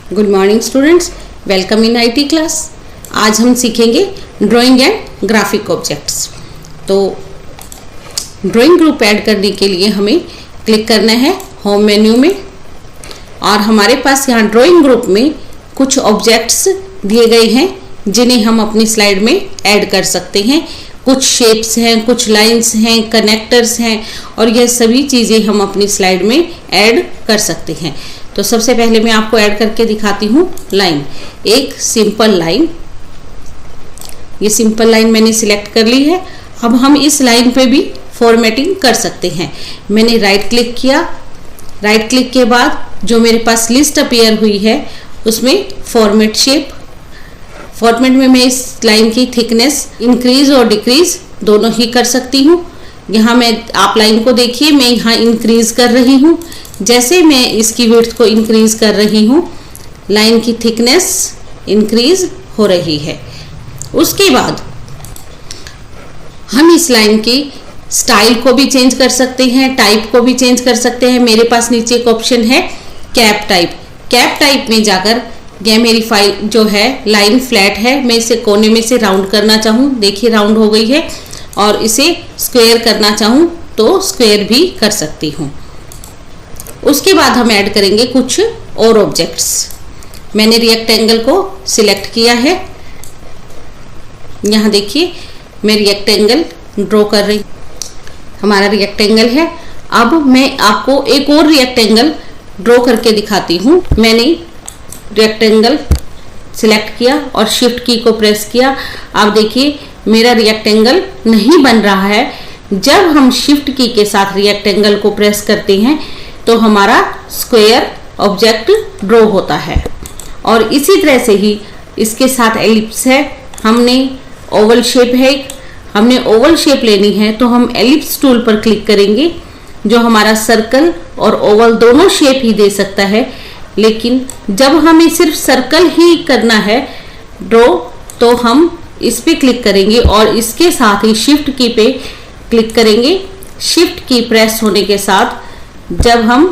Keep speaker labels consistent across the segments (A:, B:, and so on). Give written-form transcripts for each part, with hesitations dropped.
A: Good morning students, welcome in IT class. आज हम सीखेंगे ड्राइंग एंड ग्राफिक ऑब्जेक्ट्स। तो ड्राइंग ग्रुप ऐड करने के लिए हमें क्लिक करना है होम मेन्यू में, और हमारे पास यहाँ ड्राइंग ग्रुप में कुछ ऑब्जेक्ट्स दिए गए हैं जिन्हें हम अपनी स्लाइड में ऐड कर सकते हैं। कुछ शेप्स हैं, कुछ लाइंस हैं, कनेक्टर्स हैं, और यह सभी चीज़ें हम अपनी स्लाइड में ऐड कर सकते हैं। तो सबसे पहले मैं आपको ऐड करके दिखाती हूँ लाइन, एक सिंपल लाइन। ये सिंपल लाइन मैंने सिलेक्ट कर ली है। अब हम इस लाइन पे भी फॉर्मेटिंग कर सकते हैं। मैंने राइट क्लिक किया, राइट क्लिक के बाद जो मेरे पास लिस्ट अपीयर हुई है उसमें फॉर्मेट शेप, फॉर्मेट में मैं इस लाइन की थिकनेस इंक्रीज और डिक्रीज दोनों ही कर सकती हूँ। यहाँ मैं, आप लाइन को देखिए, मैं यहाँ इंक्रीज कर रही हूँ। जैसे मैं इसकी विड्थ को इंक्रीज कर रही हूँ, लाइन की थिकनेस इंक्रीज हो रही है। उसके बाद हम इस लाइन की स्टाइल को भी चेंज कर सकते हैं, टाइप को भी चेंज कर सकते हैं। मेरे पास नीचे एक ऑप्शन है कैप टाइप। कैप टाइप में जाकर यह मेरी फाइल जो है लाइन फ्लैट है, मैं इसे कोने में से राउंड करना चाहूँ, देखिए राउंड हो गई है, और इसे स्क्वायर करना चाहूँ तो स्क्वायर भी कर सकती हूँ। उसके बाद हम ऐड करेंगे कुछ और ऑब्जेक्ट्स। मैंने रेक्टेंगल को सिलेक्ट किया है, यहाँ देखिए मैं रेक्टेंगल ड्रॉ कर रही, हमारा रेक्टेंगल है। अब मैं आपको एक और रेक्टेंगल ड्रॉ करके दिखाती हूँ। मैंने रेक्टेंगल सिलेक्ट किया और शिफ्ट की को प्रेस किया। आप देखिए मेरा रेक्टेंगल नहीं बन रहा है। जब हम शिफ्ट की के साथ रेक्टेंगल को प्रेस करते हैं तो हमारा स्क्वायर ऑब्जेक्ट ड्रॉ होता है। और इसी तरह से ही इसके साथ एलिप्स है, हमने ओवल शेप है, हमने ओवल शेप लेनी है तो हम एलिप्स टूल पर क्लिक करेंगे, जो हमारा सर्कल और ओवल दोनों शेप ही दे सकता है। लेकिन जब हमें सिर्फ सर्कल ही करना है ड्रॉ, तो हम इस पे क्लिक करेंगे और इसके साथ ही शिफ्ट की पे क्लिक करेंगे। शिफ्ट की प्रेस होने के साथ जब हम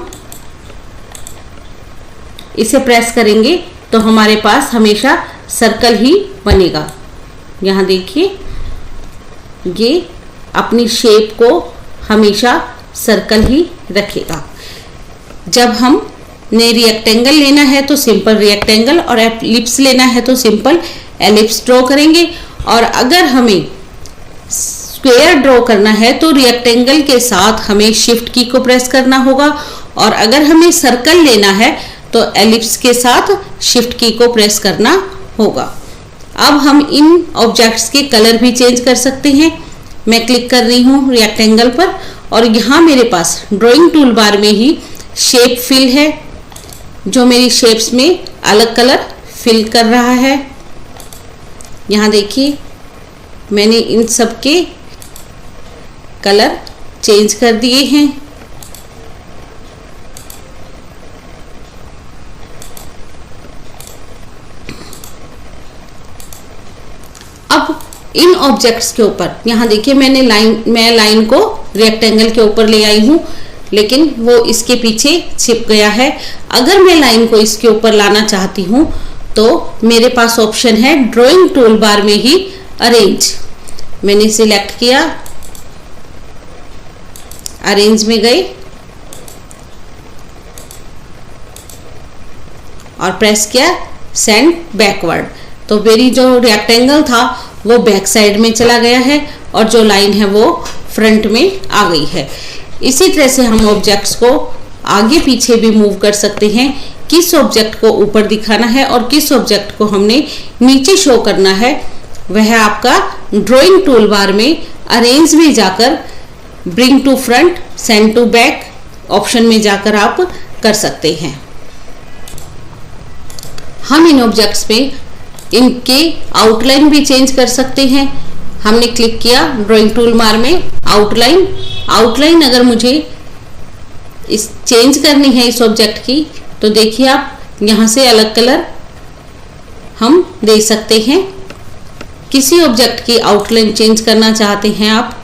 A: इसे प्रेस करेंगे तो हमारे पास हमेशा सर्कल ही बनेगा। यहाँ देखिए ये अपनी शेप को हमेशा सर्कल ही रखेगा। जब हम ने रेक्टेंगल लेना है तो सिंपल रेक्टेंगल, और एलिप्स लेना है तो सिंपल एलिप्स ड्रॉ करेंगे। और अगर हमें स्क्वायर ड्रॉ करना है तो रेक्टेंगल के साथ हमें शिफ्ट की को प्रेस करना होगा, और अगर हमें सर्कल लेना है तो एलिप्स के साथ शिफ्ट की को प्रेस करना होगा। अब हम इन ऑब्जेक्ट्स के कलर भी चेंज कर सकते हैं। मैं क्लिक कर रही हूँ रेक्टेंगल पर, और यहाँ मेरे पास ड्राइंग टूल बार में ही शेप फिल है, जो मेरी शेप्स में अलग कलर फिल कर रहा है। यहाँ देखिए मैंने इन सब के कलर चेंज कर दिए हैं। अब इन ऑब्जेक्ट्स के ऊपर यहाँ देखिए मैं लाइन को रेक्टेंगल के ऊपर ले आई हूँ, लेकिन वो इसके पीछे छिप गया है। अगर मैं लाइन को इसके ऊपर लाना चाहती हूँ तो मेरे पास ऑप्शन है ड्राइंग टूल बार में ही अरेंज। मैंने सिलेक्ट किया, अरेंज में गए और प्रेस किया सेंड बैकवर्ड, तो मेरी जो रेक्टेंगल था वो बैक साइड में चला गया है और जो लाइन है वो फ्रंट में आ गई है। इसी तरह से हम ऑब्जेक्ट्स को आगे पीछे भी मूव कर सकते हैं। किस ऑब्जेक्ट को ऊपर दिखाना है और किस ऑब्जेक्ट को हमने नीचे शो करना है, वह आपका ड्राइंग टूल बार में अरेंज में जाकर bring to front, send to back option में जाकर आप कर सकते हैं। हम इन ऑब्जेक्ट्स में इनके आउटलाइन भी चेंज कर सकते हैं। हमने क्लिक किया ड्राइंग टूल बार में आउटलाइन। आउटलाइन अगर मुझे इस चेंज करनी है इस ऑब्जेक्ट की, तो देखिए आप यहाँ से अलग कलर हम दे सकते हैं। किसी ऑब्जेक्ट की आउटलाइन चेंज करना चाहते हैं आप,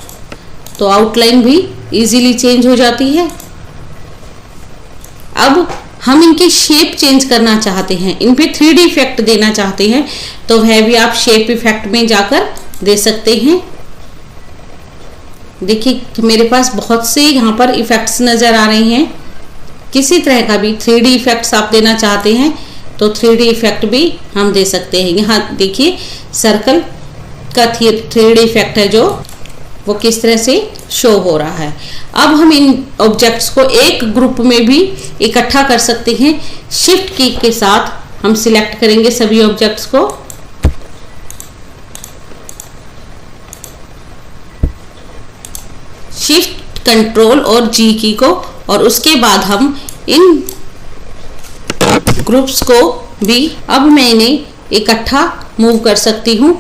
A: तो आउटलाइन भी इजीली चेंज हो जाती है। अब हम इनकी शेप चेंज करना चाहते हैं, इन पे 3D इफेक्ट देना चाहते हैं, तो वह भी आप शेप इफेक्ट में जाकर दे सकते हैं। देखिए मेरे पास बहुत से यहाँ पर इफेक्ट्स नज़र आ रहे हैं। किसी तरह का भी 3D इफेक्ट्स आप देना चाहते हैं तो 3D इफेक्ट भी हम दे सकते हैं। यहाँ देखिए सर्कल का 3D इफेक्ट है जो वो किस तरह से शो हो रहा है। अब हम इन ऑब्जेक्ट्स को एक ग्रुप में भी इकट्ठा कर सकते हैं। शिफ्ट की के साथ हम सिलेक्ट करेंगे सभी ऑब्जेक्ट्स को, शिफ्ट कंट्रोल और जी की को, और उसके बाद हम इन ग्रुप्स को भी अब मैं इन्हें इकट्ठा मूव कर सकती हूँ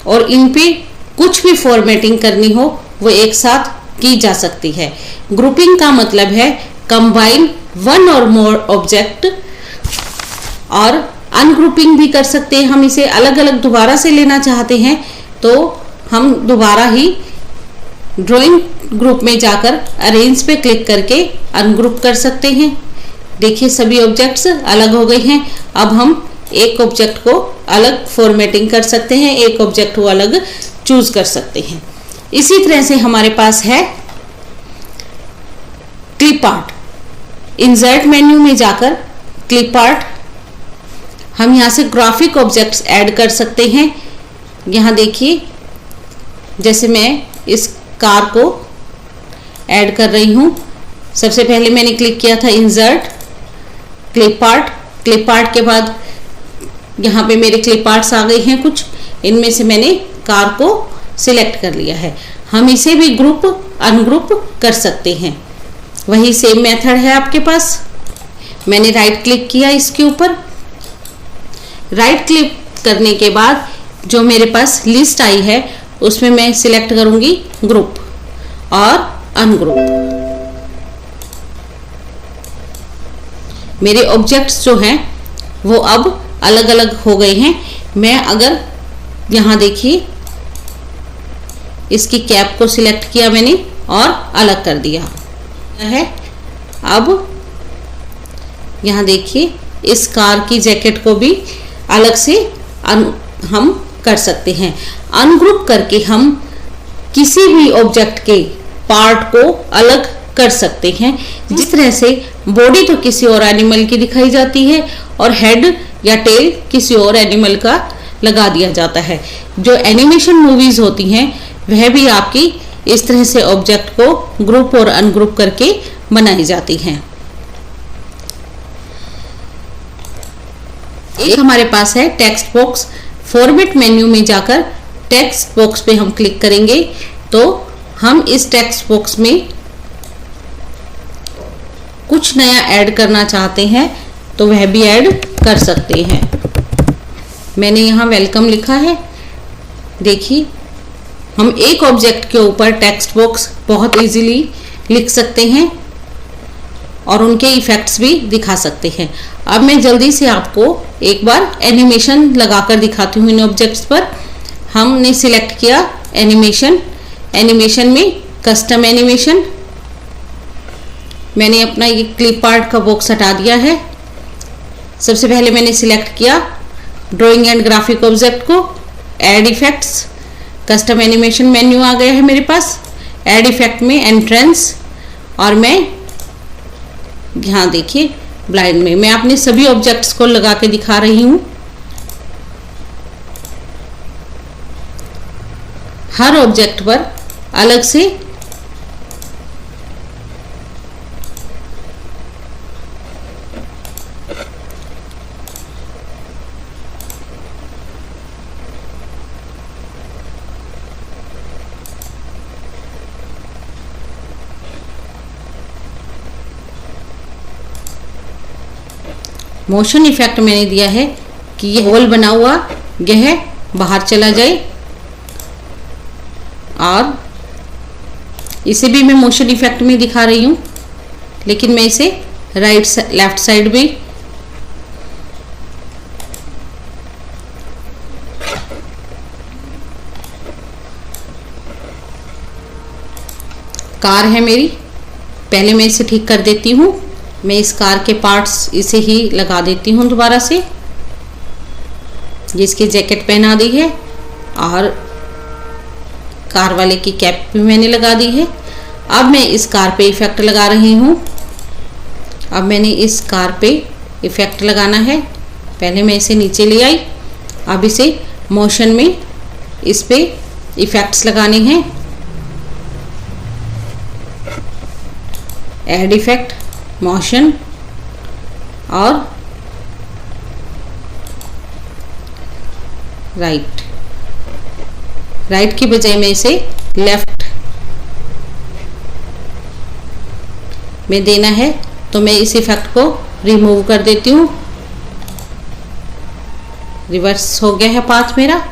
A: और इन पे कुछ भी फॉर्मेटिंग करनी हो वो एक साथ की जा सकती है। ग्रुपिंग का मतलब है कंबाइन वन और मोर ऑब्जेक्ट, और अनग्रुपिंग भी कर सकते हैं। हम इसे अलग अलग दोबारा से लेना चाहते हैं तो हम दोबारा ही ड्राइंग ग्रुप में जाकर अरेंज पे क्लिक करके अनग्रुप कर सकते हैं। देखिए सभी ऑब्जेक्ट्स अलग हो गए हैं। अब हम एक ऑब्जेक्ट को अलग फॉर्मेटिंग कर सकते हैं, एक ऑब्जेक्ट को अलग चूज कर सकते हैं। इसी तरह से हमारे पास है क्लिप आर्ट। इंसर्ट मेन्यू में जाकर क्लिप आर्ट, हम यहाँ से ग्राफिक ऑब्जेक्ट्स ऐड कर सकते हैं। यहाँ देखिए जैसे मैं इस कार को ऐड कर रही हूँ। सबसे पहले मैंने क्लिक किया था insert clip art. Clip art के बाद यहाँ पे मेरे क्लिप आर्ट्स आ गए हैं कुछ, इनमें से मैंने कार को सिलेक्ट कर लिया है। हम इसे भी ग्रुप अनग्रुप कर सकते हैं, वही सेम मेथड है आपके पास। मैंने राइट क्लिक किया इसके ऊपर। राइट क्लिक करने के बाद जो मेरे पास लिस्ट आई है उसमें मैं सिलेक्ट करूंगी ग्रुप और अनग्रुप। मेरे ऑब्जेक्ट्स जो हैं वो अब अलग अलग हो गए हैं। मैं अगर यहाँ देखिए इसकी कैप को सिलेक्ट किया मैंने और अलग कर दिया है। अब यहाँ देखिए इस कार की जैकेट को भी अलग से हम कर सकते हैं। अनग्रुप करके हम किसी भी ऑब्जेक्ट के पार्ट को अलग कर सकते हैं। जिस तरह से बॉडी तो किसी और एनिमल की दिखाई जाती है और हेड या टेल किसी और एनिमल का लगा दिया जाता है। जो एनिमेशन मूवीज होती हैं वह भी आपकी इस तरह से ऑब्जेक्ट को ग्रुप और अनग्रुप करके बनाई जाती हैं। एक हमारे पास है टेक्स्ट बॉक्स। फॉर्मेट मेन्यू में जाकर टेक्स्ट बॉक्स पे हम क्लिक करेंगे तो हम इस टेक्स्ट बॉक्स में कुछ नया ऐड करना चाहते हैं तो वह भी ऐड कर सकते हैं। मैंने यहाँ वेलकम लिखा है। देखिए हम एक ऑब्जेक्ट के ऊपर टेक्स्ट बॉक्स बहुत इजीली लिख सकते हैं और उनके इफेक्ट्स भी दिखा सकते हैं। अब मैं जल्दी से आपको एक बार एनिमेशन लगाकर दिखाती हूँ इन ऑब्जेक्ट्स पर। हमने सिलेक्ट किया एनिमेशन। एनिमेशन में कस्टम एनिमेशन, मैंने अपना ये क्लिप आर्ट का बॉक्स हटा दिया है। सबसे पहले मैंने सिलेक्ट किया ड्राइंग एंड ग्राफिक ऑब्जेक्ट को, add effects, custom animation menu आ गया है मेरे पास। ऐड इफेक्ट में एंट्रेंस, और मैं यहाँ देखिए ब्लाइंड में मैं अपने सभी ऑब्जेक्ट्स को लगा के दिखा रही हूँ। हर ऑब्जेक्ट पर अलग से मोशन इफेक्ट मैंने दिया है कि ये होल बना हुआ यह बाहर चला जाए, और इसे भी मैं मोशन इफेक्ट में दिखा रही हूँ, लेकिन मैं इसे लेफ्ट साइड में कार है मेरी, पहले मैं इसे ठीक कर देती हूँ। मैं इस कार के पार्ट्स इसे ही लगा देती हूँ दोबारा से। जिसकी जैकेट पहना दी है और कार वाले की कैप भी मैंने लगा दी है। अब मैं इस कार पे इफेक्ट लगा रही हूँ। अब मैंने इस कार पे इफेक्ट लगाना है। पहले मैं इसे नीचे ले आई, अब इसे मोशन में इस पे इफेक्ट्स लगाने हैं। ऐड इफेक्ट, मोशन और राइट की बजाय मैं इसे लेफ्ट में देना है, तो मैं इस इफेक्ट को रिमूव कर देती हूँ। रिवर्स हो गया है पाथ मेरा।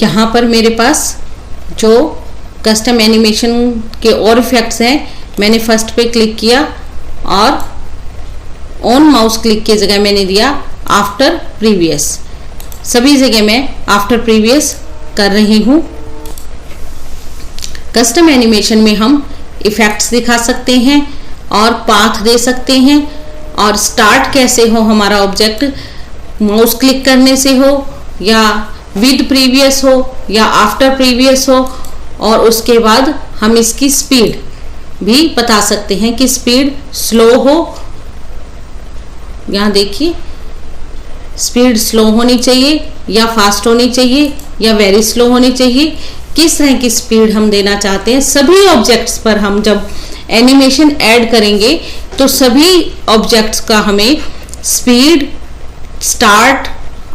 A: यहाँ पर मेरे पास जो कस्टम एनिमेशन के और इफेक्ट्स हैं, मैंने फर्स्ट पे क्लिक किया और ऑन माउस क्लिक की जगह मैंने दिया आफ्टर प्रीवियस। सभी जगह मैं आफ्टर प्रीवियस कर रही हूँ। कस्टम एनिमेशन में हम इफेक्ट्स दिखा सकते हैं और पाथ दे सकते हैं, और स्टार्ट कैसे हो हमारा ऑब्जेक्ट, माउस क्लिक करने से हो या विद प्रीवियस हो या आफ्टर प्रीवियस हो, और उसके बाद हम इसकी स्पीड भी बता सकते हैं कि स्पीड स्लो हो। यहाँ देखिए, स्पीड स्लो होनी चाहिए या फास्ट होनी चाहिए या वेरी स्लो होनी चाहिए, किस तरह की स्पीड हम देना चाहते हैं। सभी ऑब्जेक्ट्स पर हम जब एनिमेशन ऐड करेंगे तो सभी ऑब्जेक्ट्स का हमें स्पीड, स्टार्ट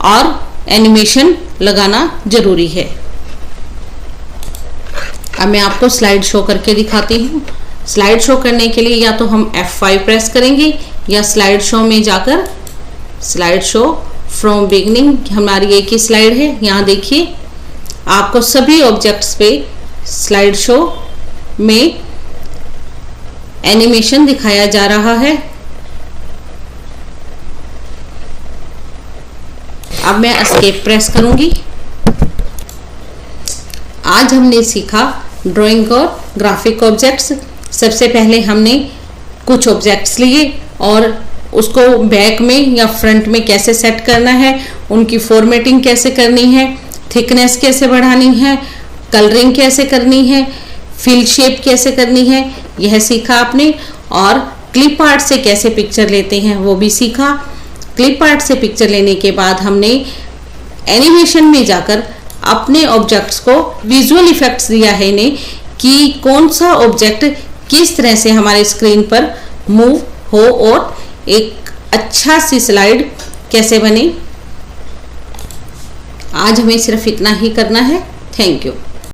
A: और एनिमेशन लगाना जरूरी है। अब मैं आपको स्लाइड शो करके दिखाती हूँ। स्लाइड शो करने के लिए या तो हम F5 प्रेस करेंगे या स्लाइड शो में जाकर स्लाइड शो फ्रॉम बिगिनिंग, हमारी एक ही स्लाइड है। यहाँ देखिए, आपको सभी ऑब्जेक्ट्स पे स्लाइड शो में एनिमेशन दिखाया जा रहा है। अब मैं एस्केप प्रेस करूंगी। आज हमने सीखा ड्राइंग और ग्राफिक ऑब्जेक्ट्स। सबसे पहले हमने कुछ ऑब्जेक्ट्स लिए और उसको बैक में या फ्रंट में कैसे सेट करना है, उनकी फॉर्मेटिंग कैसे करनी है, थिकनेस कैसे बढ़ानी है, कलरिंग कैसे करनी है, फिल शेप कैसे करनी है, यह सीखा आपने। और क्लिप आर्ट से कैसे पिक्चर लेते हैं वो भी सीखा। क्लिप आर्ट से पिक्चर लेने के बाद हमने एनिमेशन में जाकर अपने ऑब्जेक्ट्स को विजुअल इफेक्ट्स दिया है इन्हें कि कौन सा ऑब्जेक्ट किस तरह से हमारे स्क्रीन पर मूव हो और एक अच्छा सी स्लाइड कैसे बने। आज हमें सिर्फ इतना ही करना है। Thank you.